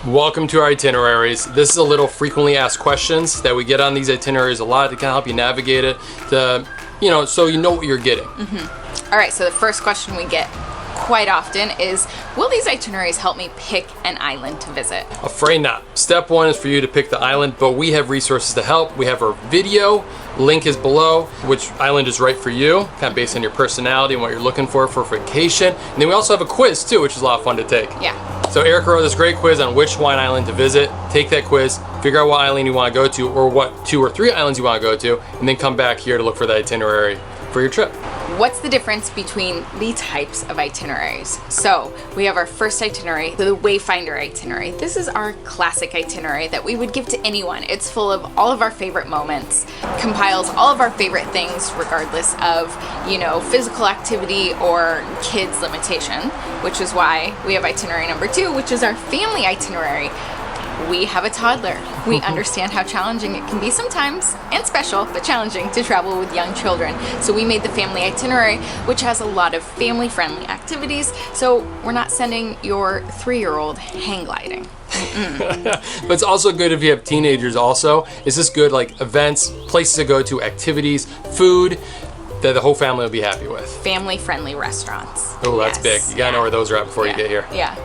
Welcome to our itineraries. This is a little frequently asked questions that we get on these itineraries a lot to kind of help you navigate it, so you know what you're getting. All right, so the first question we get quite often is, will these itineraries help me pick an island to visit? Afraid not. Step one is for you to pick the island, but we have resources to help. We have our video, link is below, which island is right for you, kind of based on your personality and what you're looking for vacation. And then we also have a quiz too, which is a lot of fun to take. Yeah. So Erica wrote this great quiz on which Hawaiian island to visit. Take that quiz, figure out what island you want to go to, or what 2 or 3 islands you want to go to, and then come back here to look for the itinerary for your trip. What's the difference between the types of itineraries? So we have our first itinerary, the Wayfinder itinerary. This is our classic itinerary that we would give to anyone. It's full of all of our favorite moments, compiles all of our favorite things regardless of, physical activity or kids limitation, which is why we have itinerary number 2, which is our family itinerary. We have a toddler. We understand how challenging it can be sometimes, and special, but challenging to travel with young children. So we made the family itinerary, which has a lot of family-friendly activities. So we're not sending your 3-year-old hang gliding. But it's also good if you have teenagers also. It's just good like events, places to go to, activities, food that the whole family will be happy with. Family-friendly restaurants. Oh, that's big. You gotta know where those are at before you get here. Yeah.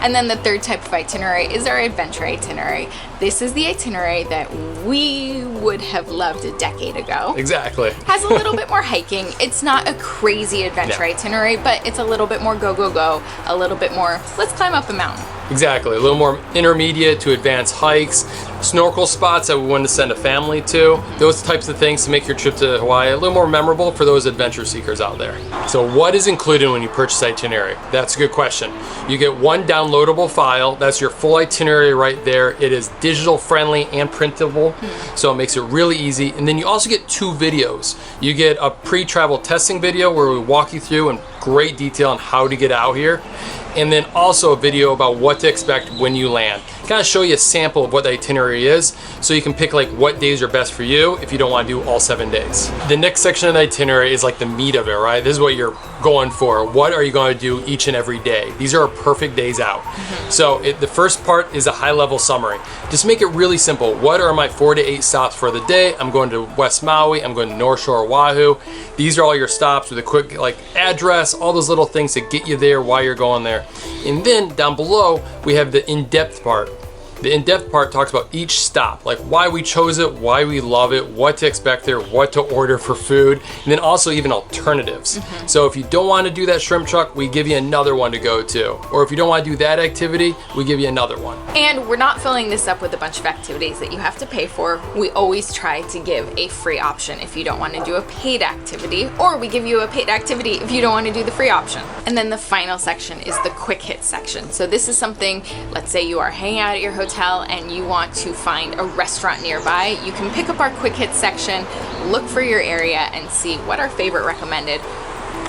And then the third type of itinerary is our adventure itinerary. This is the itinerary that we would have loved a decade ago. Exactly. Has a little bit more hiking. It's not a crazy adventure itinerary, but it's a little bit more go, a little bit more, let's climb up a mountain. Exactly. A little more intermediate to advanced hikes, snorkel spots that we want to send a family to, those types of things to make your trip to Hawaii a little more memorable for those adventure seekers out there. So what is included when you purchase itinerary? That's a good question. You get one downloadable file. That's your full itinerary right there. It is digital friendly and printable, so it makes it really easy. And then you also get 2 videos. You get a pre-travel testing video where we walk you through in great detail on how to get out here, and then also a video about what to expect when you land. Kind of show you a sample of what the itinerary is, so you can pick like what days are best for you if you don't want to do all 7 days. The next section of the itinerary is like the meat of it, right? This is what you're going for. What are you going to do each and every day? These are our perfect days out. So the first part is a high-level summary. Just make it really simple. What are my 4 to 8 stops for the day? I'm going to West Maui. I'm going to North Shore Oahu. These are all your stops with a quick address, all those little things to get you there while you're going there. And then down below, we have the in-depth part. The in-depth part talks about each stop, like why we chose it, why we love it, what to expect there, what to order for food, and then also even alternatives. So if you don't want to do that shrimp truck, we give you another one to go to. Or if you don't want to do that activity, we give you another one. And we're not filling this up with a bunch of activities that you have to pay for. We always try to give a free option if you don't want to do a paid activity, or we give you a paid activity if you don't want to do the free option. And then the final section is the quick hit section. So this is something, let's say you are hanging out at your hotel and you want to find a restaurant nearby. You can pick up our quick hit section, look for your area, and see what our favorite recommended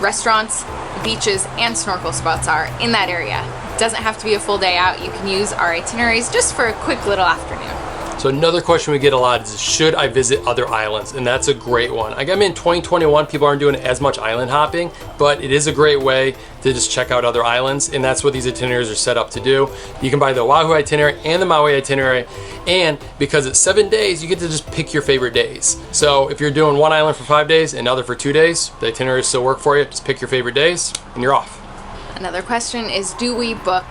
restaurants, beaches, and snorkel spots are in that area. It doesn't have to be a full day out. You can use our itineraries just for a quick little afternoon. So another question we get a lot is, should I visit other islands? And that's a great one. I mean, in 2021, people aren't doing as much island hopping, but it is a great way to just check out other islands, and that's what these itineraries are set up to do. You can buy the Oahu itinerary and the Maui itinerary, and because it's 7 days, you get to just pick your favorite days. So if you're doing one island for 5 days and another for 2 days, the itineraries still work for you. Just pick your favorite days, and you're off. Another question is, do we book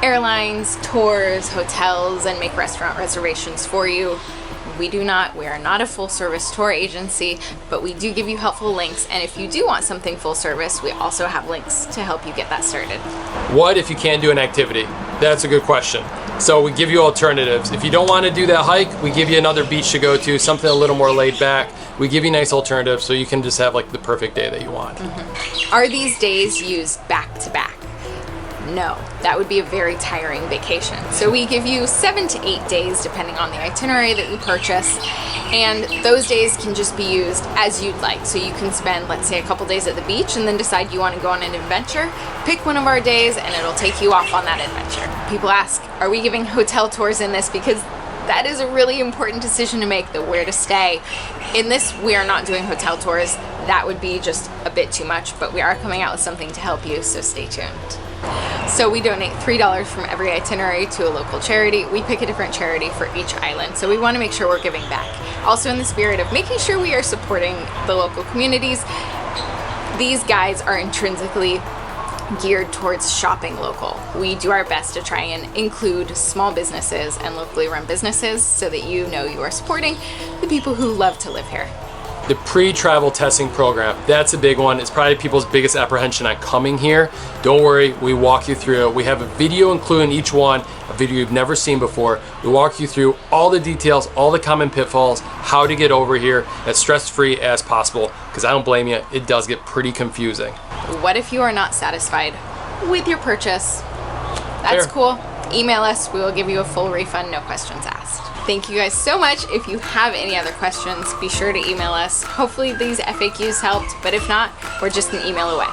airlines, tours, hotels, and make restaurant reservations for you? We do not. We are not a full service tour agency, but we do give you helpful links. And if you do want something full service, we also have links to help you get that started. What if you can't do an activity? That's a good question. So we give you alternatives. If you don't want to do that hike, we give you another beach to go to, something a little more laid back. We give you nice alternatives so you can just have the perfect day that you want. Are these days used back to back? No, that would be a very tiring vacation. So we give you 7 to 8 days depending on the itinerary that you purchase, and those days can just be used as you'd like. So you can spend, let's say, a couple days at the beach and then decide you want to go on an adventure. Pick one of our days and it'll take you off on that adventure. People ask, are we giving hotel tours in this? Because that is a really important decision to make, where to stay. In this, we are not doing hotel tours. That would be just a bit too much, but we are coming out with something to help you, so stay tuned. So we donate $3 from every itinerary to a local charity. We pick a different charity for each island. So we want to make sure we're giving back. Also in the spirit of making sure we are supporting the local communities, these guides are intrinsically geared towards shopping local. We do our best to try and include small businesses and locally run businesses so that you know you are supporting the people who love to live here. The pre-travel testing program, that's a big one. It's probably people's biggest apprehension on coming here. Don't worry, we walk you through it. We have a video including each one, a video you've never seen before. We walk you through all the details, all the common pitfalls, how to get over here as stress-free as possible, because I don't blame you, it does get pretty confusing. What if you are not satisfied with your purchase? That's Fair. cool. Email us, we will give you a full refund, no questions asked. Thank you guys so much. If you have any other questions, be sure to email us. Hopefully these FAQs helped, but if not, we're just an email away.